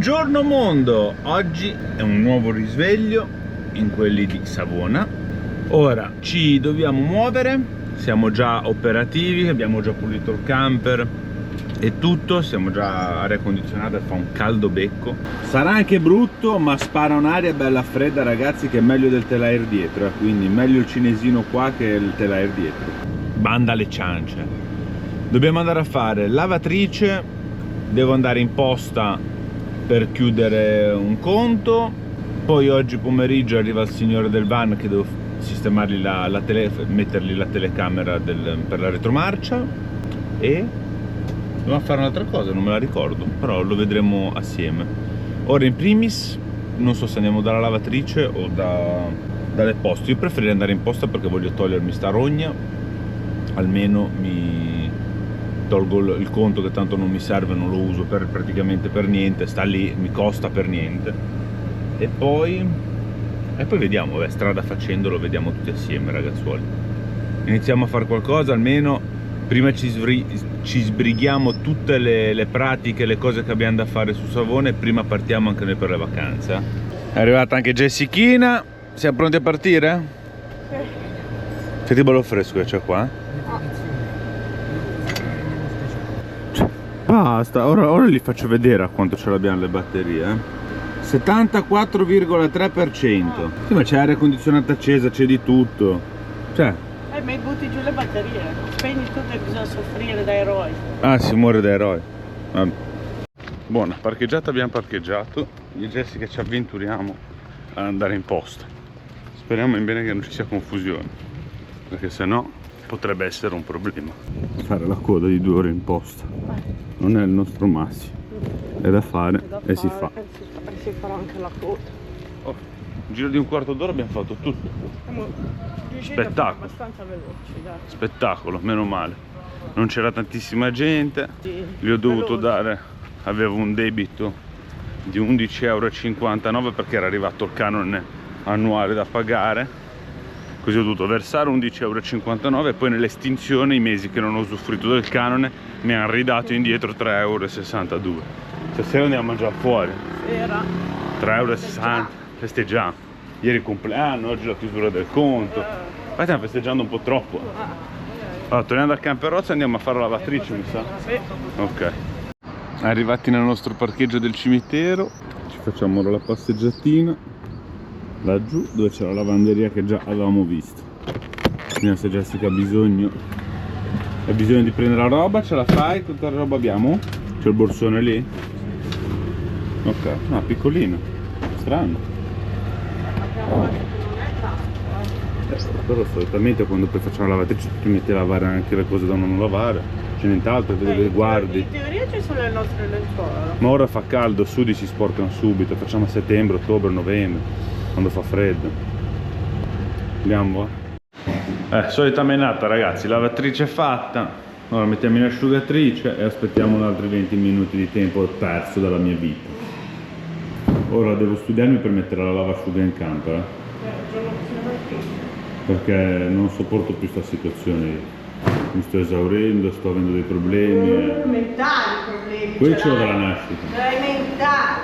Buongiorno mondo! Oggi è un nuovo risveglio in quelli di Savona. Ora ci dobbiamo muovere, siamo già operativi, abbiamo già pulito il camper e tutto, siamo già aria condizionata, fa un caldo becco. Sarà anche brutto, ma spara un'aria bella fredda, ragazzi, che è meglio del telair dietro, quindi meglio il cinesino qua che il telair dietro. Banda alle ciance. Dobbiamo andare a fare lavatrice, devo andare in posta per chiudere un conto, poi oggi pomeriggio arriva il signore del van che devo sistemargli mettergli la telecamera per la retromarcia e dobbiamo fare un'altra cosa, non me la ricordo, però lo vedremo assieme. Ora in primis non so se andiamo dalla lavatrice o dalle poste. Io preferirei andare in posta perché voglio togliermi sta rogna, almeno mi tolgo il conto che tanto non mi serve, non lo uso praticamente per niente, sta lì, mi costa per niente. E poi vediamo, strada facendolo, vediamo tutti assieme, ragazzuoli. Iniziamo a fare qualcosa, almeno prima ci sbrighiamo tutte le pratiche, le cose che abbiamo da fare su Savona e prima partiamo anche noi per le vacanze. È arrivata anche Jessichina, siamo pronti a partire? Sì. Senti bello fresco che c'è qua? Basta, ora gli faccio vedere a quanto ce l'abbiamo le batterie. 74,3%. Sì, ma c'è aria condizionata accesa, c'è di tutto. Cioè. Ma butti giù le batterie, spegni tutto e bisogna soffrire da eroi. Ah, si muore da eroi. Buona, parcheggiata abbiamo parcheggiato. Io e Jessica ci avventuriamo ad andare in posta. Speriamo in bene che non ci sia confusione, perché sennò potrebbe essere un problema. Fare la coda di 2 ore in posta non è il nostro massimo, è da fare e si fa. E si farà anche la coda. Oh, in giro di un quarto d'ora abbiamo fatto tutto. Spettacolo. Abbastanza veloci, dai. Spettacolo, meno male. Non c'era tantissima gente, sì, gli ho dovuto dare, avevo un debito di 11,59 € perché era arrivato il canone annuale da pagare. Così ho dovuto versare 11,59 € e poi nell'estinzione i mesi che non ho usufruito del canone mi hanno ridato indietro 3,62 €. Stasera andiamo a mangiare fuori. Sera. 3,60 € festeggiamo. Ieri compleanno, oggi la chiusura del conto. Ma stiamo festeggiando un po' troppo. Allora, torniamo dal camperozzo e andiamo a fare la lavatrice, mi sa. Sì. Ok. Arrivati nel nostro parcheggio del cimitero, ci facciamo ora la passeggiatina laggiù dove c'è la lavanderia che già avevamo visto. Vediamo se Jessica ha bisogno di prendere la roba. Ce la fai? Quanta roba abbiamo? C'è il borsone lì? Ok, no, piccolino, strano. Però solitamente quando poi facciamo la lavatrice ti metti a lavare anche le cose da non lavare, c'è nient'altro, le guardi. In teoria ci sono le nostre lenzuola. Ma ora fa caldo, su si sporcano subito, facciamo a settembre, ottobre, novembre, quando fa freddo. Andiamo? Solita menata, ragazzi, lavatrice fatta, ora mettiamo in asciugatrice e aspettiamo altri 20 minuti di tempo perso dalla mia vita. Ora devo studiarmi per mettere la lavasciuga in camper, perché non sopporto più questa situazione. Mi sto esaurendo, sto avendo dei problemi. Mentali problemi. Quelli ce l'ho dalla nascita. Mentali.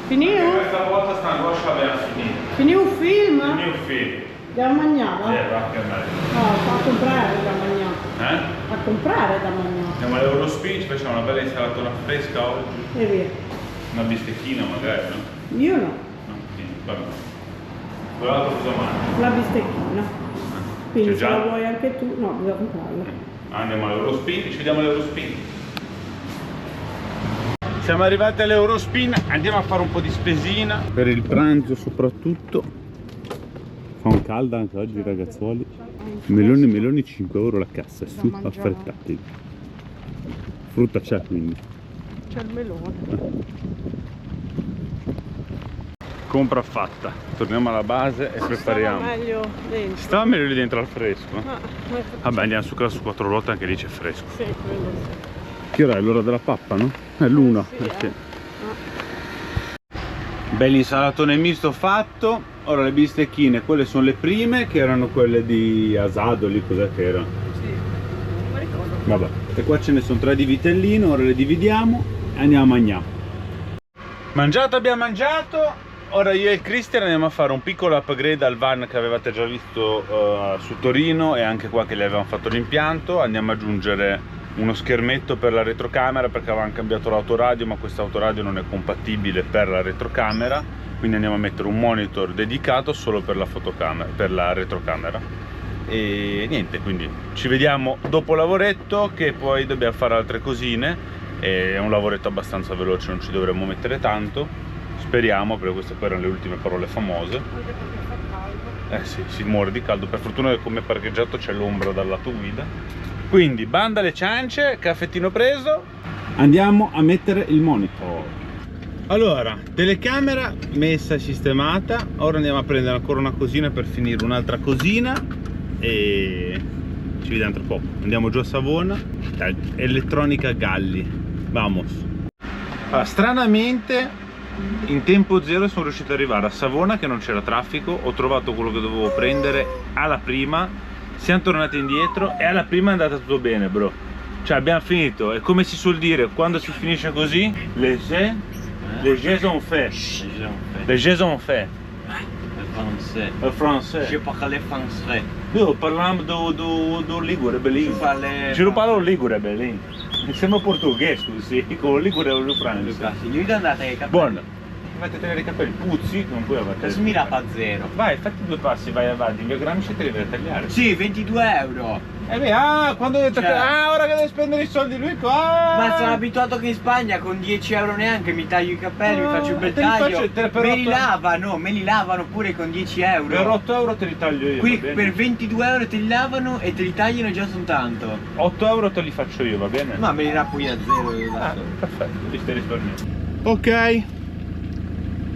Finì? Questa volta sta angoscia aveva finito. Finì un film? Finì un film. Da mangiare? Va che meglio. No, fa a comprare da mangiare. A comprare da mangiare. Andiamo all'Eurospin, ci facciamo una bella insalatona fresca oggi. E via. Una bistecchina magari, no? Io no. No, va bene. Quell'altro cosa mangi? La bistecchina. Quindi c'è se già? la vuoi anche tu, no, bisogna comprarla. Andiamo all'Eurospin, ci vediamo all'Eurospin. Siamo arrivati all'Eurospin, andiamo a fare un po' di spesina per il pranzo soprattutto. Fa un caldo anche oggi, ragazzuoli. Meloni 5 € la cassa, su affrettati. Frutta c'è quindi. C'è il melone. Compra fatta, torniamo alla base e prepariamo. Stava meglio dentro. Stava meglio lì dentro al fresco. Ah, Vabbè, andiamo su casa su 4 ruote, anche lì c'è fresco. sì, quello sì. Che ora è l'ora della pappa, no? È l'una. Sì. Bell'insalatone misto fatto. Ora le bistecchine, quelle sono le prime, che erano quelle di Asado, lì cos'è che era? Sì, non mi ricordo. Vabbè, e qua ce ne sono 3 di vitellino, ora le dividiamo e andiamo a mangiare. Mangiato, abbiamo mangiato. Ora io e Cristian andiamo a fare un piccolo upgrade al van che avevate già visto su Torino, e anche qua che gli avevamo fatto l'impianto. Andiamo ad aggiungere uno schermetto per la retrocamera, perché avevamo cambiato l'autoradio, ma questo autoradio non è compatibile per la retrocamera, quindi andiamo a mettere un monitor dedicato solo per la fotocamera, per la retrocamera. E niente, quindi ci vediamo dopo lavoretto, che poi dobbiamo fare altre cosine. È un lavoretto abbastanza veloce, non ci dovremmo mettere tanto, speriamo, perché queste poi erano le ultime parole famose. Anche perché fa caldo. Sì, si muore di caldo. Per fortuna che come parcheggiato c'è l'ombra dal lato guida. Quindi banda alle ciance, caffettino preso, andiamo a mettere il monitor. Allora, telecamera messa e sistemata. Ora andiamo a prendere ancora una cosina per finire un'altra cosina e ci vediamo tra poco. Andiamo giù a Savona. Elettronica Galli. Vamos. Allora, stranamente in tempo zero sono riuscito ad arrivare a Savona, che non c'era traffico. Ho trovato quello che dovevo prendere alla prima, siamo tornati indietro e alla prima è andata tutto bene, bro. Cioè abbiamo finito, è come si suol dire quando si finisce così, les jeux sont faits. Les jeux sont faits. Français. Le français. Je parle français. Io parliamo do ligure, belin. Parle... Ci parlo ligure, belin. Sembra portoghese, scusi, con ligure o francia. Lui da andate ai capelli. Buono. Fate tenere i capelli puzzi, non puoi avanti. Adesso mi rapa a zero. Vai, fatti due passi, vai avanti, in via Gramsci te li vai a tagliare. Sì, 22 euro. Quando ho detto Cioè... che ora che deve spendere i soldi lui qua. Ma sono abituato che in Spagna con 10 euro neanche mi taglio i capelli, mi faccio un bel te li taglio. faccio- Me li lavano pure con 10 euro. Per 8 euro te li taglio io. Qui va bene? per 22 euro te li lavano e te li tagliano e già sono tanto. 8 euro te li faccio io, va bene? Ma me li rapo io a zero io da solo. Perfetto, li stai risparmiando. Ok,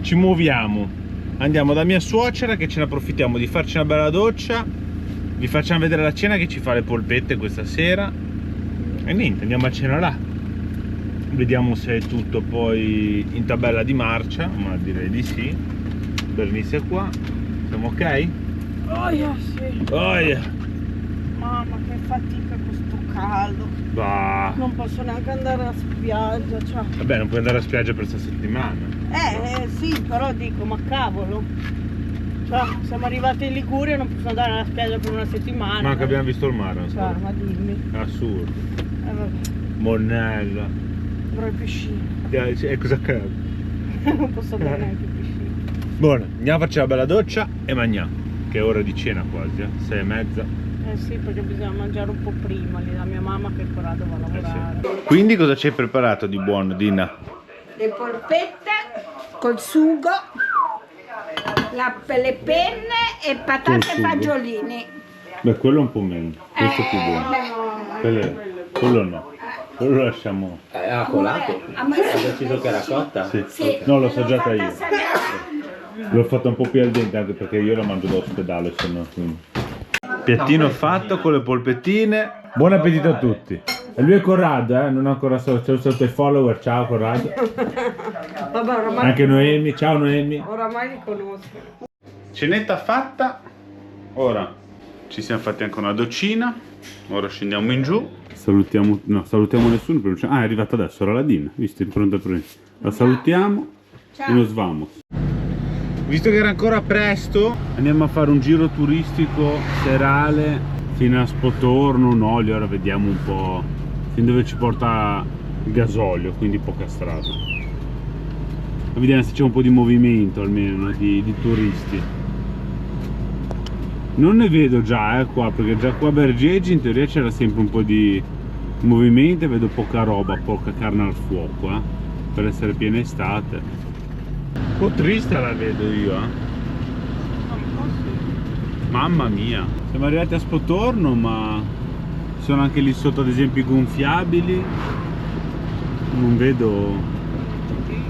ci muoviamo. Andiamo da mia suocera, che ce ne approfittiamo di farci una bella doccia. Vi facciamo vedere la cena che ci fa le polpette questa sera. E niente, andiamo a cena là. Vediamo se è tutto poi in tabella di marcia, ma direi di sì. Bernice è qua. Siamo ok? Oh, sì. Oh, yeah. Mamma, che fatica con sto caldo. Bah. Non posso neanche andare alla spiaggia, cioè. Vabbè, non puoi andare a spiaggia per questa settimana. Sì, però dico, ma cavolo. Cioè, siamo arrivati in Liguria e non posso andare alla spiaggia per una settimana. Ma che abbiamo visto il mare ancora. Cioè, ma dimmi. Assurdo. Vabbè, Monnella. avrò il piscina. E cosa accade? Non posso andare neanche in piscina. Buono, andiamo a farci una bella doccia e mangiamo. Che è ora di cena quasi, 6:30. Sì, perché bisogna mangiare un po' prima lì da mia mamma che ancora deve lavorare. Quindi cosa ci hai preparato di buono, Dina? Le polpette col sugo, le penne e Col patate e sugo. fagiolini. Beh, quello un po' meno, questo è più buono. Quello no, quello lo lasciamo. Ha colato? A me Ha deciso che era cotta? Sì. sì, No, l'ho l'ho assaggiata fatta io. assaggiare. L'ho fatta un po' più al dente anche perché io la mangio da ospedale, se no, quindi. Piattino fatto con le polpettine. Buon appetito a tutti. E lui è Corrado, non ancora sotto i follower. Ciao Corrado. Vabbè, oramai, Anche Noemi, ciao Noemi. oramai li conosco. Cenetta fatta. Ora ci siamo fatti anche una doccina. Ora scendiamo in giù. Salutiamo, no, salutiamo nessuno. Ah, è arrivata adesso, era la Dina, visto in pronta per la salutiamo e nos vamos. Visto che era ancora presto, andiamo a fare un giro turistico serale fino a Spotorno, un olio, ora vediamo un po' fin dove ci porta il gasolio, quindi poca strada. Vediamo se c'è un po' di movimento almeno, di turisti. Non ne vedo già qua, perché già qua a Bergeggi in teoria c'era sempre un po' di movimento e vedo poca roba, poca carne al fuoco, per essere piena estate. Un po' triste la vedo io, Mamma mia. Siamo arrivati a Spotorno, ma ci sono anche lì sotto ad esempio i gonfiabili. Non vedo...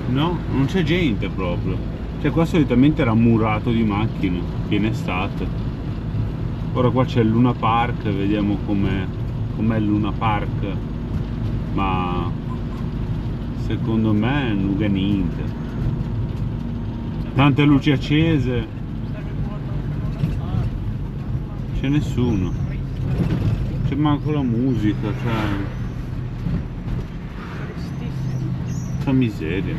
No, non c'è gente proprio. Cioè qua solitamente era murato di macchine, piena estate. Ora qua c'è il Luna Park, vediamo com'è il Luna Park. Ma secondo me non è niente. Tante luci accese. C'è nessuno. C'è manco la musica, cioè. Che miseria.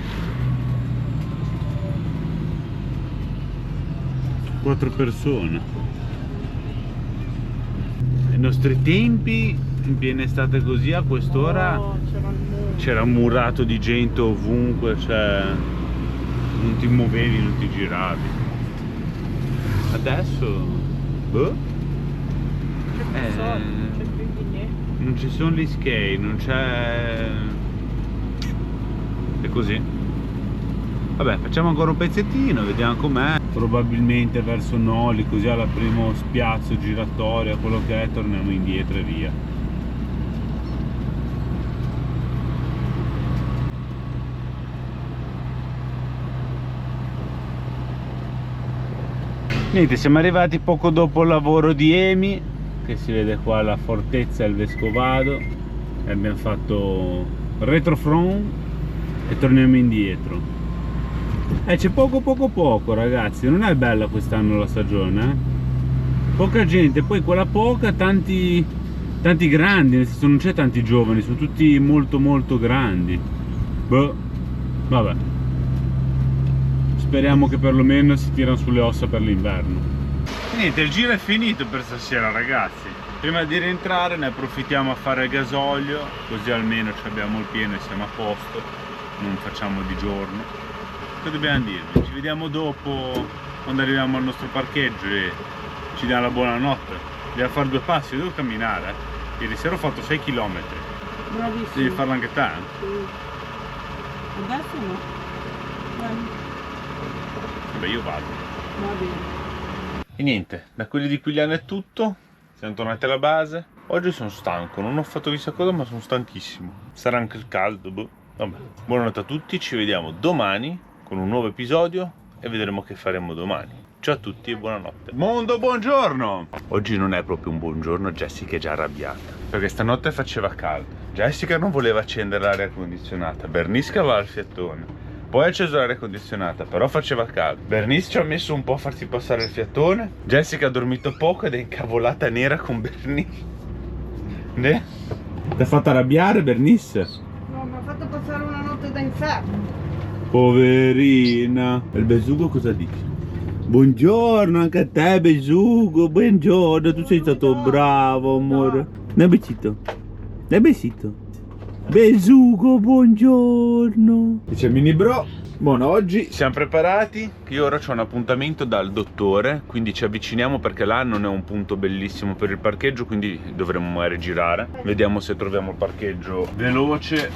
4 persone. Ai nostri tempi, in piena estate così, a quest'ora Oh, c'era un murato di gente ovunque, cioè non ti muovevi, non ti giravi. Adesso, boh, non ci sono gli skate, non c'è... è così. Vabbè, facciamo ancora un pezzettino, vediamo com'è. Probabilmente verso Noli, così alla primo spiazzo giratorio, quello che è, torniamo indietro e via. Niente, siamo arrivati poco dopo il lavoro di Emi, che si vede qua la fortezza e il Vescovado, e abbiamo fatto retrofront e torniamo indietro. C'è poco ragazzi, non è bella quest'anno la stagione, poca gente, poi quella poca tanti grandi, nel senso non c'è tanti giovani, sono tutti molto grandi. Boh, vabbè, speriamo che perlomeno si tirano sulle ossa per l'inverno. Niente, il giro è finito per stasera ragazzi. Prima di rientrare ne approfittiamo a fare il gasolio, così almeno ci abbiamo il pieno e siamo a posto, non facciamo di giorno. Che dobbiamo dirvi? Ci vediamo dopo, quando arriviamo al nostro parcheggio e ci diamo la buonanotte. Dobbiamo fare 2 passi, devo camminare. Ieri sera ho fatto 6 km. Bravissimo. Devi farlo anche te? Sì. Adesso no. Vabbè, io vado. Va bene. E niente, da quelli di Quigliano è tutto. Siamo tornati alla base. Oggi sono stanco, non ho fatto chissà cosa, ma sono stanchissimo. Sarà anche il caldo, boh. Vabbè. Buonanotte a tutti, ci vediamo domani con un nuovo episodio e vedremo che faremo domani. Ciao a tutti e buonanotte. Mondo, buongiorno! Oggi non è proprio un buongiorno, Jessica è già arrabbiata perché stanotte faceva caldo. Jessica non voleva accendere l'aria condizionata, Bernice cavava il fiatone, poi ha acceso l'aria condizionata, però faceva caldo. Bernice ci ha messo un po' a farsi passare il fiatone, Jessica ha dormito poco ed è incavolata nera con Bernice. Ne? Ti ha fatto arrabbiare Bernice? No, mi ha fatto passare una notte da inferno. Poverina. E il Besugo cosa dice? Buongiorno anche a te Besugo, buongiorno, tu sei stato bravo amore. Dai besito. Dai besito. Besugo, buongiorno. Dice mini bro. Buono, oggi siamo preparati, che io ora ho un appuntamento dal dottore, quindi ci avviciniamo perché là non è un punto bellissimo per il parcheggio, quindi dovremo magari girare. Vediamo se troviamo il parcheggio veloce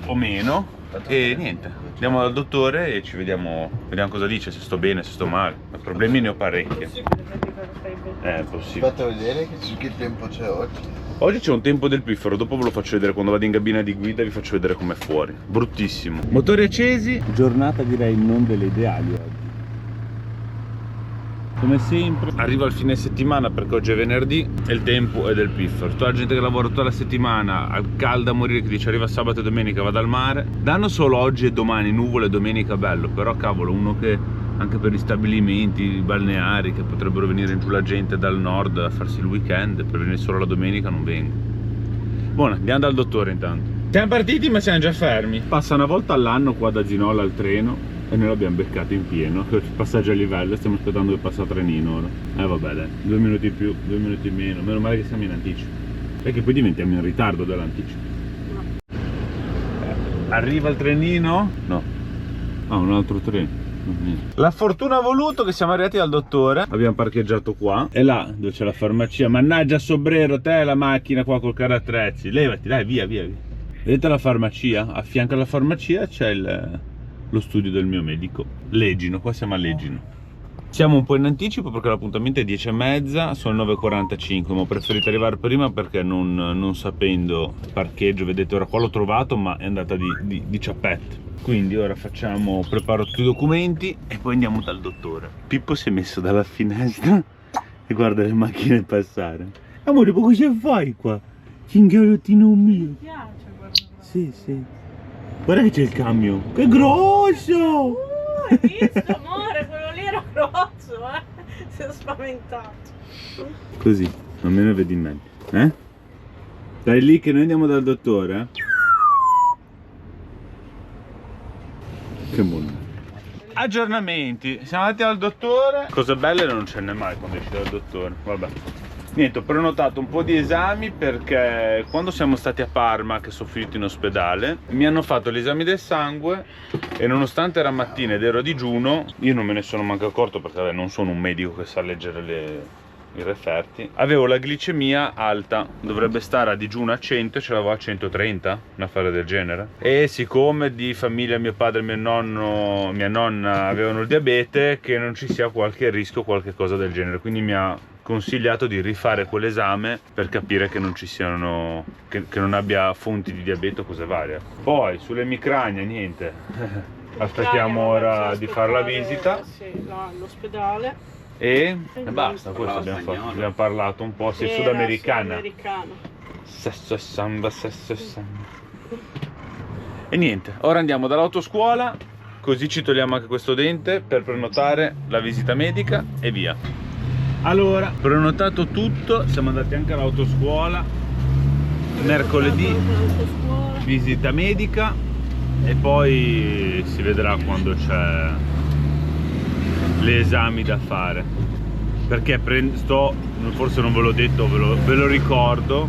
o meno. E niente, andiamo dal dottore e ci vediamo cosa dice, se sto bene, se sto male. Problemi ne ho parecchi. È possibile. Fatto vedere che tempo c'è oggi. Oggi c'è un tempo del piffero, dopo ve lo faccio vedere quando vado in cabina di guida, vi faccio vedere com'è fuori. Bruttissimo. Motori accesi. Giornata direi non delle ideali oggi. Come sempre arriva il fine settimana perché oggi è venerdì e il tempo è del piffero. Tutta la gente che lavora tutta la settimana al caldo a morire, che dice arriva sabato e domenica vado al mare. Danno solo oggi e domani nuvole e domenica bello, però cavolo, uno che anche per gli stabilimenti balneari che potrebbero venire in giù la gente dal nord a farsi il weekend, per venire solo la domenica non vengo. Buono, andiamo dal dottore intanto. Siamo partiti ma siamo già fermi. Passa una volta all'anno qua da Ginola al treno e noi l'abbiamo beccato in pieno, passaggio a livello, stiamo aspettando che passa trenino ora. Vabbè dai, 2 minuti in più, 2 minuti in meno, meno male che siamo in anticipo, perché poi diventiamo in ritardo dall'anticipo. Arriva il trenino? No. Ah, un altro treno. La fortuna ha voluto che siamo arrivati dal dottore, abbiamo parcheggiato qua, e là dove c'è la farmacia. Mannaggia Sobrero, te la macchina qua col carro attrezzi, levati, dai, via. Vedete la farmacia? A fianco alla farmacia c'è lo studio del mio medico, Legino, qua siamo a Legino. Siamo un po' in anticipo perché l'appuntamento è 10:30, sono 9:45, ma ho preferito arrivare prima perché non sapendo il parcheggio, vedete ora qua l'ho trovato ma è andata di ciappette. Quindi ora preparo tutti i documenti e poi andiamo dal dottore. Pippo si è messo dalla finestra e guarda le macchine passare. Amore, ma cosa fai qua? Cinghialottino mio. Mi piace guardare. Sì. Guarda che c'è il camion. Che grosso! Hai visto amore, quello lì era grosso, si è spaventato. Così, almeno vedi meglio. Stai lì che noi andiamo dal dottore, Che buono. aggiornamenti. Siamo andati al dottore. Cose belle non ce n'è mai quando esci dal dottore. Vabbè. Niente, ho prenotato un po' di esami perché quando siamo stati a Parma, che sono finito in ospedale, mi hanno fatto gli esami del sangue e nonostante era mattina ed ero a digiuno, io non me ne sono manco accorto perché vabbè, non sono un medico che sa leggere i referti. Avevo la glicemia alta, dovrebbe stare a digiuno a 100, ce l'avevo a 130, un affare del genere. E siccome di famiglia mio padre e mio nonno, mia nonna avevano il diabete, che non ci sia qualche rischio, qualche cosa del genere, quindi mi ha consigliato di rifare quell'esame per capire che non ci siano, che non abbia fonti di diabete o cose varie. Poi sulle emicranie niente, aspettiamo ora di fare la visita. Sì, all'ospedale. E basta, questo abbiamo fatto. Abbiamo parlato un po', sei sudamericana. Sesso e samba, sesso e samba. E niente, ora andiamo dall'autoscuola, così ci togliamo anche questo dente per prenotare la visita medica e via. Allora, prenotato tutto, siamo andati anche all'autoscuola. Mercoledì visita medica e poi si vedrà quando c'è gli esami da fare, perché forse non ve l'ho detto, ve lo ricordo,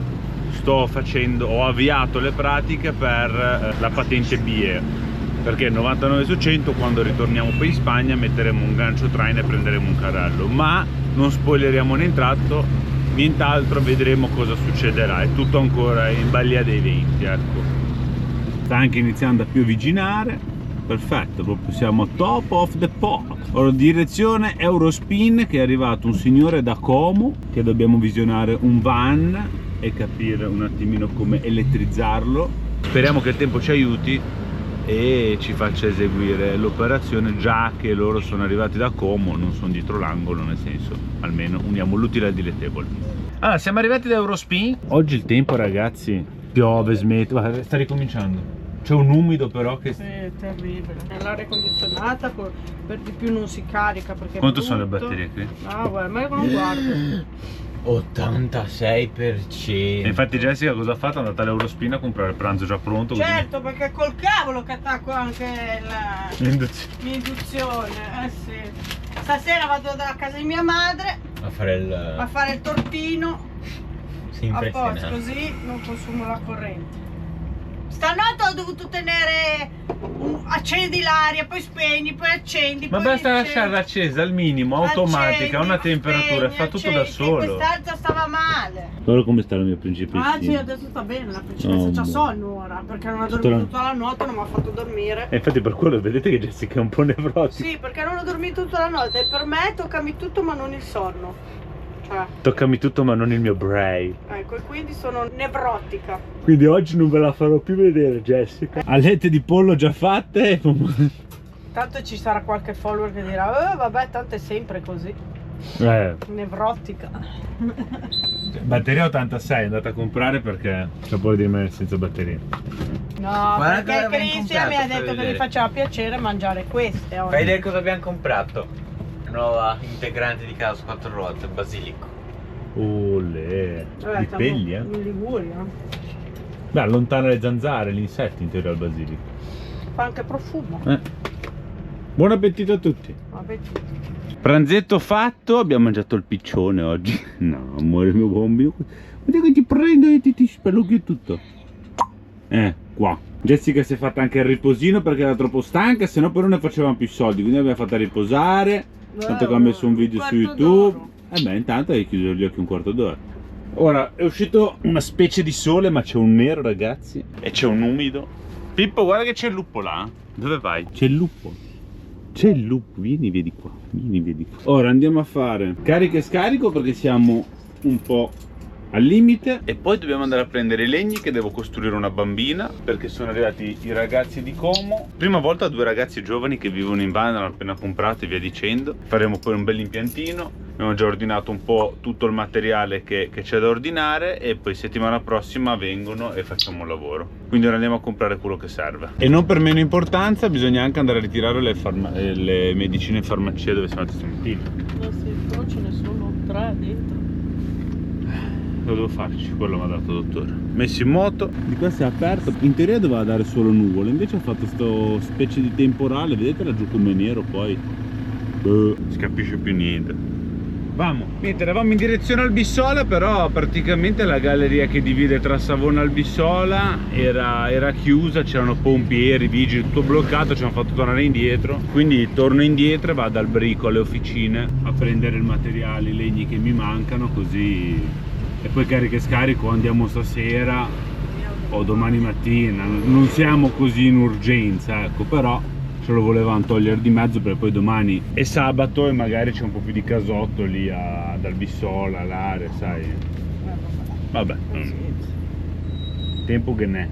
ho avviato le pratiche per la patente BE, perché 99 su 100 quando ritorniamo poi in Spagna metteremo un gancio traino e prenderemo un carrello, ma non spoileriamo nient'altro, vedremo cosa succederà, è tutto ancora in balia dei venti, ecco. Sta anche iniziando a piovigginare, perfetto, proprio siamo top of the pop. Ora direzione Eurospin, che è arrivato un signore da Como, che dobbiamo visionare un van e capire un attimino come elettrizzarlo. Speriamo che il tempo ci aiuti e ci faccia eseguire l'operazione, già che loro sono arrivati da Como, non sono dietro l'angolo, nel senso, almeno uniamo l'utile al dilettevole. Allora, siamo arrivati da Eurospin. Oggi il tempo, ragazzi, piove, smette, sta ricominciando. C'è un umido però che... Sì, è terribile. L'aria condizionata per di più non si carica perché Quanto sono le batterie qui? Ah, guarda, ma io non guardo. 86%. E infatti Jessica cosa ha fatto? È andata all'Eurospin a comprare il pranzo già pronto. Certo, perché col cavolo che attacco anche l'induzione. Sì. Stasera vado da casa di mia madre A fare il tortino. Si A posto, impressiona. così non consumo la corrente. Stanotte ho dovuto tenere accendi l'aria, poi spegni, poi accendi. Ma poi basta accendi. lasciarla accesa al minimo, automatica, a una Accendi, temperatura, spegni, fa tutto accendi. da solo. Quest'altra stava male. Allora come sta la mia principessa? Ah sì, adesso sta bene, la principessa Oh, c'ha boh. sonno ora, perché non ha dormito tutta la notte, non mi ha fatto dormire. E infatti per quello vedete che Jessica è un po' nevrotica. Sì, perché non ho dormito tutta la notte e per me toccami tutto ma non il sonno. Cioè, Toccami tutto ma non il mio brain. ecco, e quindi sono nevrotica. Quindi oggi non ve la farò più vedere Jessica. Alette di pollo già fatte. Tanto ci sarà qualche follower che dirà, vabbè, tanto è sempre così. Nevrotica. Batteria 86 è andata a comprare perché c'è paura di rimanere senza batteria. No, Guarda perché cosa abbiamo Cristian mi ha comprato, fai detto che gli vedere. faceva piacere mangiare queste oggi. Fai vedere cosa abbiamo comprato. Nuova integrante di casa 4 ruote, basilico. Olè. Vabbè, Di siamo pegli, in Liguria. Beh, allontana le zanzare, gli insetti in teoria al basilico. Fa anche profumo. Buon appetito a tutti. Vabbè, Pranzetto fatto, abbiamo mangiato il piccione oggi. No, amore mio bambino. Guarda che ti prendo e ti spellucchi tutto. Qua. Jessica si è fatta anche il riposino perché era troppo stanca, se no però ne facevamo più soldi. Quindi l'abbiamo fatta riposare. Tanto che ho messo un video su YouTube. E beh, intanto hai chiuso gli occhi un quarto d'ora. Ora è uscito una specie di sole, ma c'è un nero, ragazzi. E c'è un umido. Pippo, guarda che c'è il lupo là. Dove vai? C'è il lupo. C'è il lupo, vieni, vedi qua. Vieni, vedi qua. Ora andiamo a fare carica e scarico perché siamo un po' al limite. E poi dobbiamo andare a prendere i legni che devo costruire una bambina, perché sono arrivati i ragazzi di Como. Prima volta 2 ragazzi giovani che vivono in van, hanno appena comprato e via dicendo. Faremo poi un bel impiantino. Abbiamo già ordinato un po' tutto il materiale che c'è da ordinare e poi settimana prossima vengono e facciamo un lavoro. Quindi ora andiamo a comprare quello che serve. E non per meno importanza bisogna anche andare a ritirare le medicine in farmacia dove siamo andati stamattina. ma sì, però ce ne sono 3 dentro. Cosa devo farci? Quello mi ha dato il dottore. Messo in moto. Di questo è aperto. In teoria doveva dare solo nuvole, invece ha fatto sto specie di temporale. Vedete laggiù come nero poi? Non si capisce più niente. Vamo. Niente, eravamo in direzione Albissola, però praticamente la galleria che divide tra Savona e Albissola era chiusa, c'erano pompieri, vigili, tutto bloccato, ci hanno fatto tornare indietro. Quindi torno indietro e vado al Brico, alle officine, a prendere il materiale, i legni che mi mancano, così. E poi carica e scarico, andiamo stasera o domani mattina. Non siamo così in urgenza, ecco, però ce lo volevano togliere di mezzo perché poi domani è sabato e magari c'è un po' più di casotto lì ad Albissola, all'area, sai. Vabbè. Tempo che ne?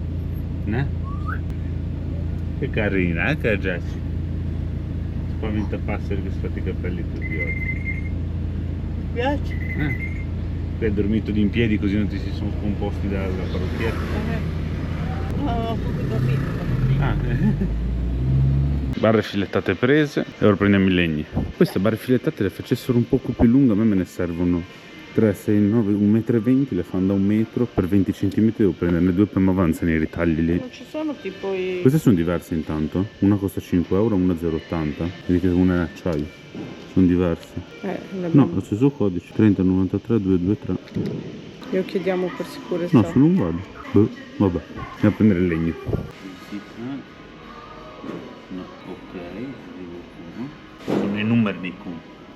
Che carina, che Jessie. Spaventapasseri che si fa i capelli tutti oggi. Ti piace? Tu hai dormito di in piedi così non ti si sono scomposti dalla parrucchiera? No, ho proprio dormito. Barre filettate prese e ora prendiamo i legni. Queste barre filettate le facessero un poco più lunghe, a me ne servono 3, 6, 9, 1,20 m, le fanno da 1 metro, per 20 cm devo prenderne 2 poi mi avanzano i ritagli lì. Non ci sono tipo i... Queste sono diverse intanto, una costa 5 euro, una 0,80, vedi che una è acciaio, sono diverse. No, lo stesso codice, 30 93 223. Io chiediamo per sicurezza. No, sono uguali. Vabbè, andiamo a prendere il legno. Sono i numeri dei Q.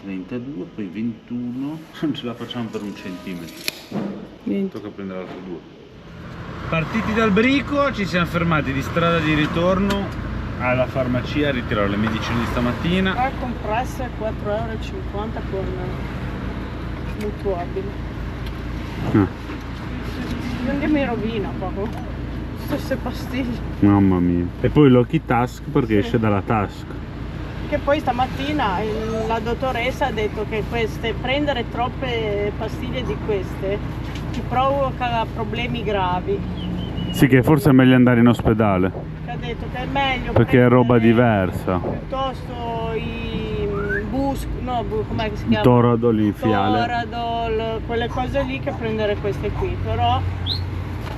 32, poi 21. Non ce la facciamo per 1 centimetro. Tocca prendere l'altro 2. Partiti dal Brico, ci siamo fermati di strada di ritorno alla farmacia a ritirare le medicine di stamattina. Qua compresse 4,50 euro con mutuabile. Non che mi rovina proprio. Stesse pastiglie. Mamma mia. E poi l'Oki Task perché esce dalla Task. Che poi stamattina la dottoressa ha detto che prendere troppe pastiglie di queste ti provoca problemi gravi. Sì, che forse è meglio andare in ospedale. Che ha detto che è meglio perché è roba diversa. Piuttosto i com'è che si chiama? Toradol in fiale. Toradol, quelle cose lì, che prendere queste qui. Però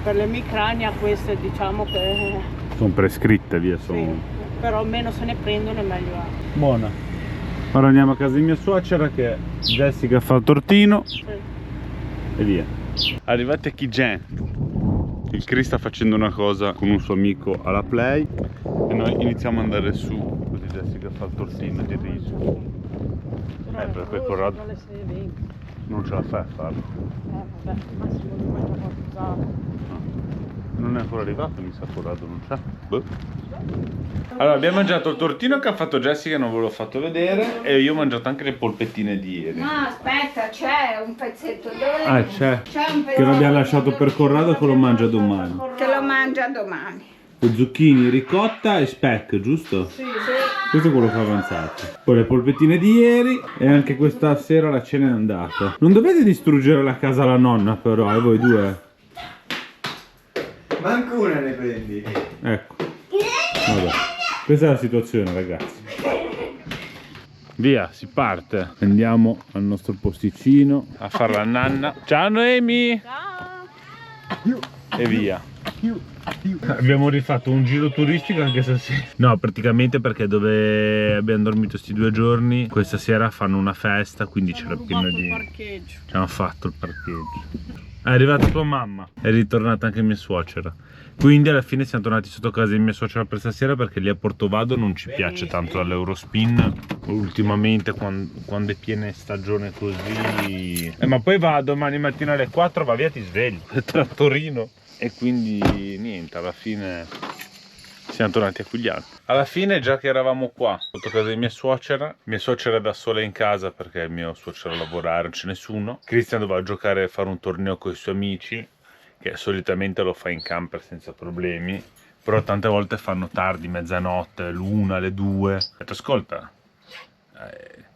per l'emicrania queste diciamo che sono prescritte, via, sono. Sì. Però meno se ne prendono e meglio è. Buona. Ora andiamo a casa di mia suocera che Jessica fa il tortino. Sì. E via. Arrivati a Chigen. Il Chris sta facendo una cosa con un suo amico alla Play e noi iniziamo ad andare su, così Jessica fa il tortino di riso. Per poi Corrado non ce la fai a farlo. Vabbè, massimo 2 qualcosa. Non è ancora arrivato, mi sa Corrado non c'è. Allora abbiamo mangiato il tortino che ha fatto Jessica, non ve l'ho fatto vedere, e io ho mangiato anche le polpettine di ieri. No, aspetta, c'è un pezzetto dove... C'è. C'è un pezzetto Che l'abbiamo lasciato per Corrado che lo mangia domani. che lo mangia domani. Con zucchini, ricotta e speck, giusto? Sì. Questo è quello che ho avanzato. Poi le polpettine di ieri e anche questa sera la cena è andata. Non dovete distruggere la casa alla nonna però, voi due. Manco una ne prendi. Ecco. Vabbè. Questa è la situazione, ragazzi. Via, si parte. Andiamo al nostro posticino a fare la nanna. Ciao Noemi! Ciao! E via. Abbiamo rifatto un giro turistico anche stasera. No, praticamente perché dove abbiamo dormito sti 2 giorni, questa sera fanno una festa, quindi c'era pieno di... parcheggio. Ci hanno fatto il parcheggio. È arrivata tua mamma, è ritornata anche mia suocera. Quindi alla fine siamo tornati sotto casa di mia suocera per stasera perché lì a Portovado non ci piace tanto dall'Eurospin. Ultimamente quando è piena stagione così... ma poi va domani mattina alle 4, va via, ti svegli. Tra Torino. E quindi niente, alla fine siamo tornati a Cugliano. Alla fine, già che eravamo qua sotto casa di mia suocera è da sola in casa perché il mio suocero a lavorare, non c'è nessuno. Cristian doveva giocare e fare un torneo con i suoi amici, che solitamente lo fa in camper senza problemi, però tante volte fanno tardi, mezzanotte, l'1, le 2. Ho detto ascolta,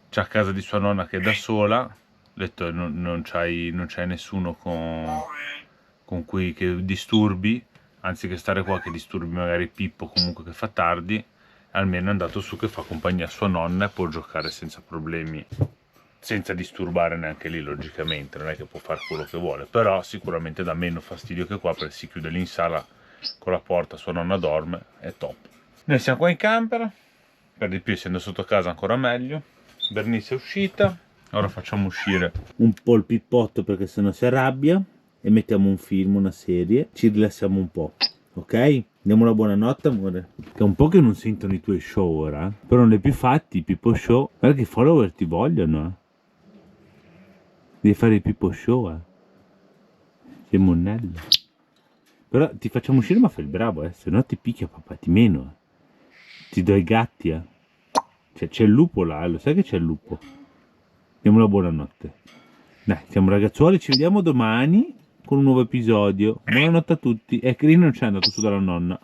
c'è a casa di sua nonna che è da sola, ho detto non c'hai nessuno con cui che disturbi, anziché stare qua che disturbi magari Pippo comunque che fa tardi, almeno è andato su che fa compagnia a sua nonna e può giocare senza problemi senza disturbare neanche lì, logicamente, non è che può fare quello che vuole, però sicuramente dà meno fastidio che qua, perché si chiude lì in sala con la porta, sua nonna dorme, è top. Noi siamo qua in camper, per di più essendo sotto casa ancora meglio. Bernice è uscita, ora facciamo uscire un po' il pippotto perché sennò si arrabbia e mettiamo un film, una serie, ci rilassiamo un po', ok? Diamo la buonanotte, amore. Che è un po' che non sentono i tuoi show ora, però non li hai più fatti i Pippo Show. Guarda che i follower ti vogliono, devi fare i Pippo Show, Che monnello. Però ti facciamo uscire, ma fai il bravo, se no ti picchia papà, ti meno, ti do i gatti, Cioè, c'è il lupo là, lo sai che c'è il lupo. Diamo la buonanotte. Dai, siamo ragazzuoli, ci vediamo domani con un nuovo episodio. Buonanotte a tutti. E Crino non c'è andato su dalla nonna.